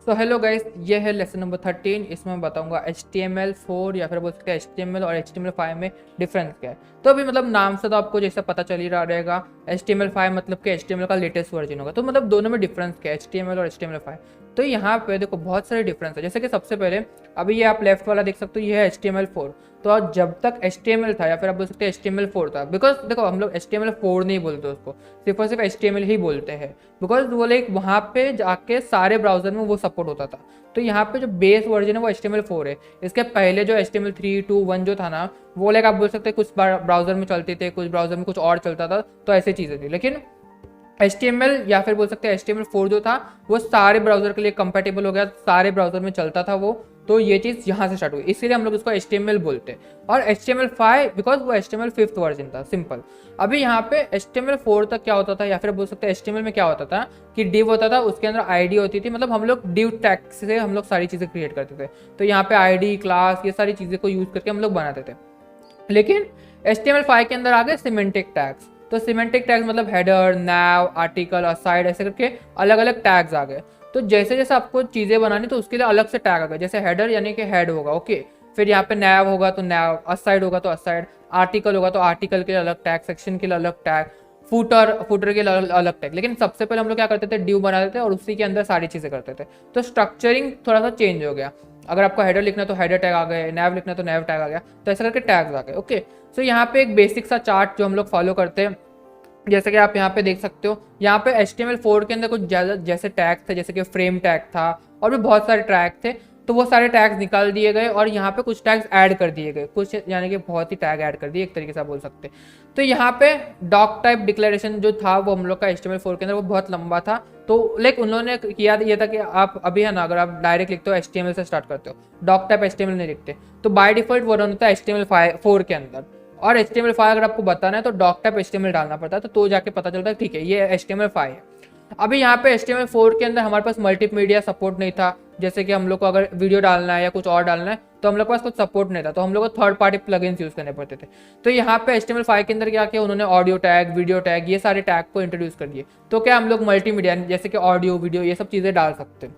So hello guys, ये है lesson number 13। इसमें मैं बताऊंगा HTML4 या फिर बोल सकते हैं HTML और HTML5 में डिफरेंस क्या है। तो अभी मतलब नाम से तो आपको जैसा पता चल ही रहा रहेगा, HTML5 मतलब कि HTML का लेटेस्ट वर्जन होगा। तो मतलब दोनों में डिफरेंस क्या है, HTML और HTML5। तो यहाँ पे देखो बहुत सारे डिफरेंस है। जैसे कि सबसे पहले अभी ये आप लेफ्ट वाला देख सकते हो, ये है HTML4। तो जब तक HTML था या फिर आप बोल सकते हैं HTML4 था, बिकॉज देखो हम लोग HTML4 नहीं बोलते उसको, सिर्फ और सिर्फ HTML ही बोलते हैं। बिकॉज वो लाइक वहाँ पे जाके सारे ब्राउजर में वो सपोर्ट होता था। तो यहाँ पे जो बेस वर्जन है वो HTML4 है। इसके पहले जो HTML3, 2, 1 जो था ना, वो लाइक आप बोल सकते हैं कुछ ब्राउजर में चलते थे, कुछ ब्राउजर में कुछ और चलता था, तो ऐसी चीज़ें थी। लेकिन HTML या फिर बोल सकते हैं HTML4 जो था वो सारे ब्राउजर के लिए कंपेटेबल हो गया, सारे ब्राउजर में चलता था वो। तो ये चीज़ यहाँ से स्टार्ट हुई, इसीलिए हम लोग उसको HTML बोलते हैं। और HTML5 बिकॉज वो HTML फिफ्थ वर्जन था, सिंपल। अभी यहाँ पे HTML4 तक क्या होता था या फिर बोल सकते हैं HTML में क्या होता था कि div होता था, उसके अंदर ID होती थी। मतलब हम लोग div टैग से हम लोग सारी चीज़ें क्रिएट करते थे। तो यहाँ पे ID, क्लास, ये सारी चीज़ें को यूज़ करके हम लोग बनाते थे। लेकिन HTML5 के अंदर आ गए सिमेंटिक टैग्स। तो सिमेंटिक टैग्स मतलब हेडर, नैव, आर्टिकल, असाइड, ऐसे करके अलग अलग टैग्स आ गए। तो जैसे जैसे आपको चीज़ें बनानी तो उसके लिए अलग से टैग आ गए। जैसे हेडर यानी कि हेड होगा, ओके। फिर यहाँ पे नैव होगा तो नैव, असाइड होगा तो असाइड, आर्टिकल होगा तो आर्टिकल के लिए अलग टैग, सेक्शन के लिए अलग टैग, फुटर के लिए अलग टैग। लेकिन सबसे पहले हम लोग क्या करते थे, ड्यू बनाते थे और उसी के अंदर सारी चीज़ें करते थे। तो स्ट्रक्चरिंग थोड़ा सा चेंज हो गया। अगर आपको हेडर लिखना तो हेडर टैग आ गए, नैव लिखना तो नैव टैग आ गया। तो ऐसा करके टैग्स आ गए, ओके। सो यहाँ पे एक बेसिक सा चार्ट जो हम लोग फॉलो करते हैं, जैसे कि आप यहाँ पे देख सकते हो, यहाँ पे HTML4 के अंदर कुछ ज़्यादा जैसे टैग थे, जैसे कि फ्रेम टैग था और भी बहुत सारे टैग थे। तो वो सारे टैग्स निकाल दिए गए और यहाँ पे कुछ टैग्स ऐड कर दिए गए, कुछ यानी कि बहुत ही टैग ऐड कर दिए, एक तरीके से आप बोल सकते हैं। तो यहाँ पे डॉक टाइप डिक्लेरेशन जो था वो हम लोग का HTML4 के अंदर वो बहुत लंबा था। तो लाइक उन्होंने किया ये था कि आप अभी है ना, अगर आप डायरेक्ट लिखते हो HTML से स्टार्ट करते हो, डॉक टाइप HTML नहीं लिखते, तो बाय डिफॉल्ट वो रन होता है HTML4 के अंदर। और HTML5 अगर आपको बताना है तो डॉक टाइप HTML डालना पड़ता है, तो जाके पता चलता है ठीक है ये HTML5 है। अभी यहाँ पे HTML4 के अंदर हमारे पास मल्टीमीडिया सपोर्ट नहीं था। जैसे कि हम लोग को अगर वीडियो डालना है या कुछ और डालना है तो हम लोग के पास कुछ सपोर्ट नहीं था, तो हम लोग को थर्ड पार्टी प्लगइन्स यूज करने पड़ते थे। तो यहाँ पे HTML5 के अंदर क्या किया उन्होंने, ऑडियो टैग, वीडियो टैग, ये सारे टैग को इंट्रोड्यूस कर दिए। तो क्या हम लोग मल्टीमीडिया जैसे कि ऑडियो, वीडियो, ये सब चीज़ें डाल सकते हैं,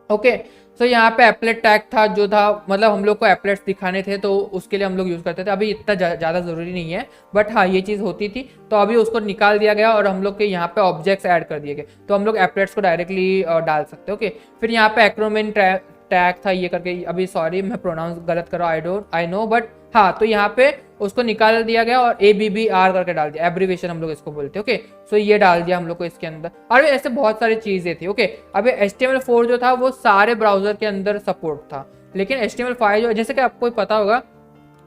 ओके। सो यहाँ पे एप्लेट टैग था जो था, मतलब हम लोग को एप्लेट्स दिखाने थे तो उसके लिए हम लोग यूज़ करते थे। अभी इतना ज़्यादा ज़रूरी नहीं है, बट हाँ ये चीज़ होती थी। तो अभी उसको निकाल दिया गया और हम लोग के यहाँ पे ऑब्जेक्ट्स ऐड कर दिए गए, तो हम लोग एप्लेट्स को डायरेक्टली डाल सकते हैं, ओके। फिर यहाँ पे एक्रोमेन टैग था ये करके, अभी सॉरी मैं प्रोनाउंस गलत कर रहा हूँ, आई नो, बट हाँ। तो यहाँ पे उसको निकाल दिया गया और ABBR करके डाल दिया, एब्रीवेशन हम लोग इसको बोलते हैं, ओके। सो ये डाल दिया हम लोग को इसके अंदर। और ऐसे बहुत सारी चीज़ें थी, ओके। अभी HTML4 जो था वो सारे ब्राउजर के अंदर सपोर्ट था। लेकिन HTML5 जो, जैसे कि आपको पता होगा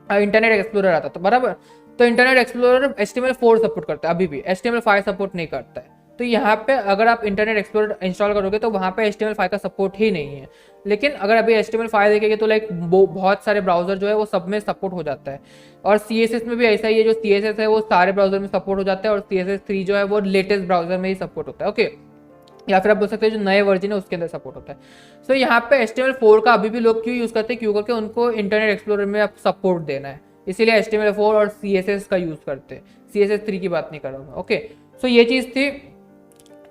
इंटरनेट एक्सप्लोरर आता था, बराबर। तो इंटरनेट एक्सप्लोरर HTML4 सपोर्ट करता है, अभी भी HTML5 सपोर्ट नहीं करता है। तो यहाँ पे अगर आप इंटरनेट एक्सप्लोरर इंस्टॉल करोगे तो वहाँ पे HTML5 का सपोर्ट ही नहीं है। लेकिन अगर अभी HTML5 देखेंगे तो लाइक बहुत सारे ब्राउजर जो है वो सब में सपोर्ट हो जाता है। और CSS में भी ऐसा ही है, जो CSS है वो सारे ब्राउजर में सपोर्ट हो जाता है, और CSS3 जो है वो लेटेस्ट ब्राउजर में ही सपोर्ट होता है, ओके। या फिर आप बोल सकते हैं जो नए वर्जन है उसके अंदर सपोर्ट होता है। सो यहाँ पे HTML4 का अभी भी लोग क्यों यूज़ करते हैं, क्यों करके उनको इंटरनेट एक्सप्लोरर में अब सपोर्ट देना है, इसीलिए HTML4 और CSS का यूज़ करते हैं। CSS3 की बात नहीं कर रहा हूँ, ओके। सो ये चीज़ थी।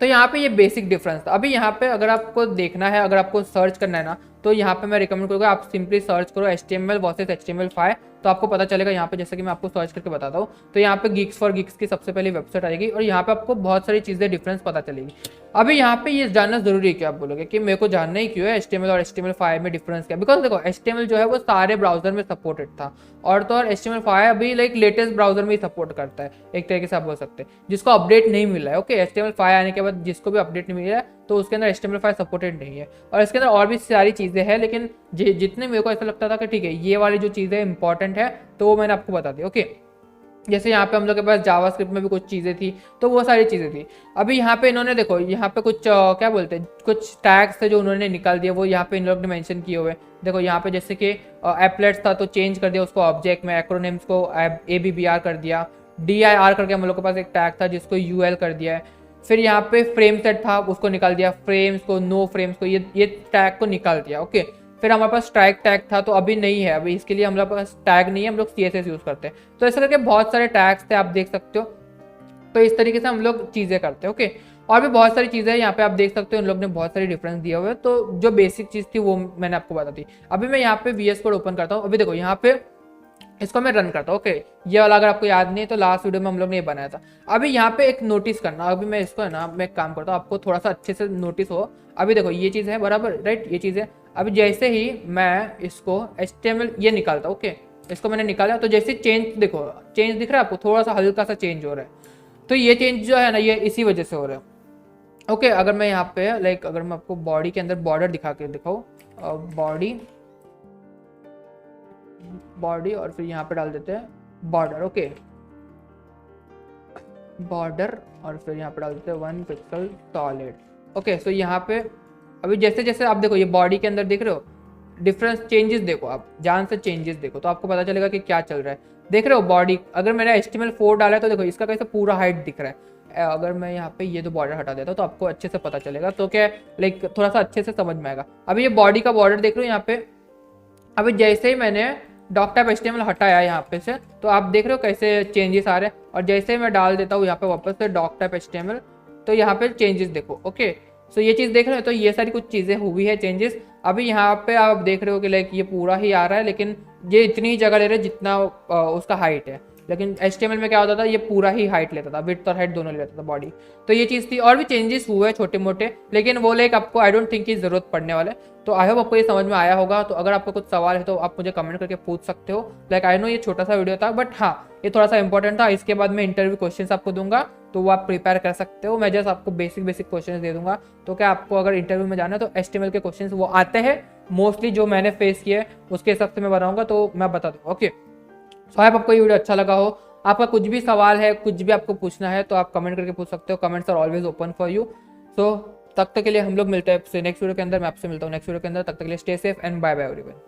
तो यहाँ पे ये बेसिक डिफरेंस था। अभी यहाँ पे अगर आपको देखना है, अगर आपको सर्च करना है ना, तो यहाँ पे मैं रिकमेंड करूँगा आप सिंपली सर्च करो HTML वर्सेस HTML5, तो आपको पता चलेगा। यहाँ पे जैसे कि मैं आपको सर्च करके बताता हूँ, तो यहाँ पे Geeks for Geeks की सबसे पहली वेबसाइट आएगी और यहाँ पे आपको बहुत सारी चीज़ें डिफरेंस पता चलेगी। अभी यहाँ पे ये जानना जरूरी है कि आप बोलोगे कि मेरे को जानना ही क्यों है HTML और HTML5 में डिफरेंस क्या है। बिकॉज देखो HTML जो है वो सारे ब्राउजर में सपोर्टेड था, और तो और HTML5 अभी लाइक लेटेस्ट ब्राउजर में ही सपोर्ट करता है, एक तरीके से आप बोल सकते हैं, जिसको अपडेट नहीं मिला है, ओके। HTML5 आने के बाद जिसको भी अपडेट नहीं मिला है तो उसके अंदर HTML5 सपोर्टेड नहीं है। और इसके अंदर और भी सारी चीज़ें हैं, लेकिन जितने मेरे को ऐसा लगता था कि ठीक है ये वाली जो चीज़ें इंपॉर्टेंट है तो वो मैंने आपको बता दी, ओके। जैसे यहाँ पे हम लोग के पास जावास्क्रिप्ट में भी कुछ चीज़ें थी, तो वो सारी चीज़ें थी। अभी यहाँ पे इन्होंने देखो, यहाँ पे कुछ क्या बोलते हैं, कुछ टैग्स थे जो उन्होंने निकाल दिया, वो यहाँ पे इन लोग ने मेंशन किए हुए। देखो यहाँ पे जैसे कि एप्लेट्स था तो चेंज कर दिया उसको ऑब्जेक्ट में, एक्रोनिम्स को ABBR कर दिया, DIR करके हम लोग के पास एक टैग था जिसको UL कर दिया है। फिर यहाँ पे फ्रेम सेट था उसको निकाल दिया, फ्रेम्स को, नो फ्रेम्स को, ये टैग को निकाल दिया, ओके। फिर हमारे पास स्ट्राइक टैग था, तो अभी नहीं है, अभी इसके लिए हमारे पास टैग नहीं है, हम लोग CSS यूज़ करते हैं। तो ऐसे करके बहुत सारे टैग्स थे, आप देख सकते हो। तो इस तरीके से हम लोग चीज़ें करते हैं, ओके। और भी बहुत सारी चीज़ें हैं यहाँ पे आप देख सकते हो, उन लोग ने बहुत सारी डिफरेंस दिया हुआ है। तो जो बेसिक चीज़ थी वो मैंने आपको बता दी। अभी मैं यहाँ पे VS कोड ओपन करता हूँ। अभी देखो यहाँ पे इसको मैं रन करता हूँ। ओके, ये वाला अगर आपको याद नहीं है तो लास्ट वीडियो में हम लोग ने ये बनाया था। अभी यहाँ पे एक नोटिस करना, अभी मैं इसको है ना मैं एक काम करता हूँ, आपको थोड़ा सा अच्छे से नोटिस हो। अभी देखो ये चीज़ है बराबर, राइट, ये चीज़ है। अभी जैसे ही मैं इसको HTML ये निकालता हूँ, ओके, इसको मैंने निकाला तो जैसे चेंज देखो, चेंज दिख रहा है आपको, थोड़ा सा हल्का सा चेंज हो रहा है। तो ये चेंज जो है ना ये इसी वजह से हो रहा है। ओके, अगर मैं यहाँ पे लाइक अगर मैं आपको बॉडी के अंदर बॉर्डर दिखा के दिखाऊँ, बॉडी और फिर यहाँ पे डाल देते हैं बॉर्डर। ओके, बॉर्डर और फिर यहाँ पे डाल देते हैं 1 पिक्सल सॉलिड। ओके, सो यहाँ पे अभी जैसे जैसे आप देखो ये बॉडी के अंदर देख रहे हो डिफरेंस, चेंजेस देखो, आप जान से चेंजेस देखो तो आपको पता चलेगा कि क्या चल रहा है। देख रहे हो बॉडी, अगर मैंने HTML4 डाला है तो देखो इसका कैसे पूरा हाइट दिख रहा है। अगर मैं यहाँ पे ये दो बॉर्डर हटा देता हूँ तो आपको अच्छे से पता चलेगा, तो क्या लाइक थोड़ा सा अच्छे से समझ में आएगा। अभी ये बॉडी का बॉर्डर देख रहे हो यहाँ पे, अभी जैसे ही मैंने डॉक HTML हटाया यहाँ पे से तो आप देख रहे हो कैसे चेंजेस आ रहे हैं। और जैसे ही मैं डाल देता हूँ यहाँ पे वापस से डॉक HTML तो यहाँ पे चेंजेस देखो। ओके, सो ये चीज़ देख रहे हो, तो ये सारी कुछ चीज़ें हुई है चेंजेस। अभी यहाँ पे आप देख रहे हो कि लाइक ये पूरा ही आ रहा है, लेकिन ये इतनी ही जगह ले रहा है जितना उसका हाइट है। लेकिन HTML में क्या होता था, ये पूरा ही हाइट लेता था, विड्थ और हाइट दोनों ले लेता था बॉडी। तो ये चीज़ थी, और भी चेंजेस हुए छोटे मोटे, लेकिन वो लाइक आपको आई डोंट थिंक की ज़रूरत पड़ने वाले। तो आई होप आपको ये समझ में आया होगा। तो अगर आपको कुछ सवाल है तो आप मुझे कमेंट करके पूछ सकते हो। लाइक आई नो ये छोटा सा वीडियो था, बट हाँ ये थोड़ा सा इंपॉर्टेंट था। इसके बाद मैं इंटरव्यू क्वेश्चंस आपको दूंगा तो वो आप प्रिपेयर कर सकते हो। मैं जस्ट आपको बेसिक बेसिक क्वेश्चंस दे दूंगा। तो क्या आपको अगर इंटरव्यू में जाना है तो HTML के क्वेश्चंस वो आते हैं मोस्टली, जो मैंने फेस किए उसके हिसाब से मैं बनाऊंगा तो मैं बता दूँ। ओके, सो आई होप आपको ये वीडियो अच्छा लगा हो। आपका कुछ भी सवाल है, कुछ भी आपको पूछना है तो आप कमेंट करके पूछ सकते हो। Comments are always open for you. So तब तक के लिए हम लोग मिलते हैं आपसे नेक्स्ट वीडियो के अंदर। मैं आपसे मिलता हूँ नेक्स्ट वीडियो के अंदर। तब तक के लिए stay safe and bye bye everyone.